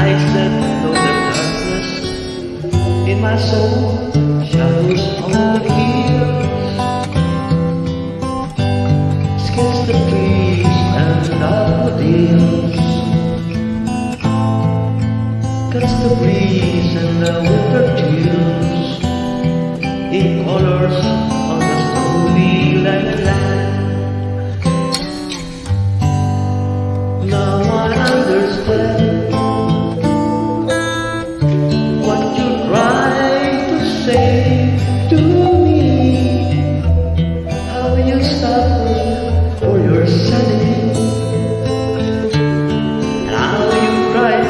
Nights that know the darkness in my soul, shadows on the hills, sketch the trees and daffodils, catch the breeze and the winter chills.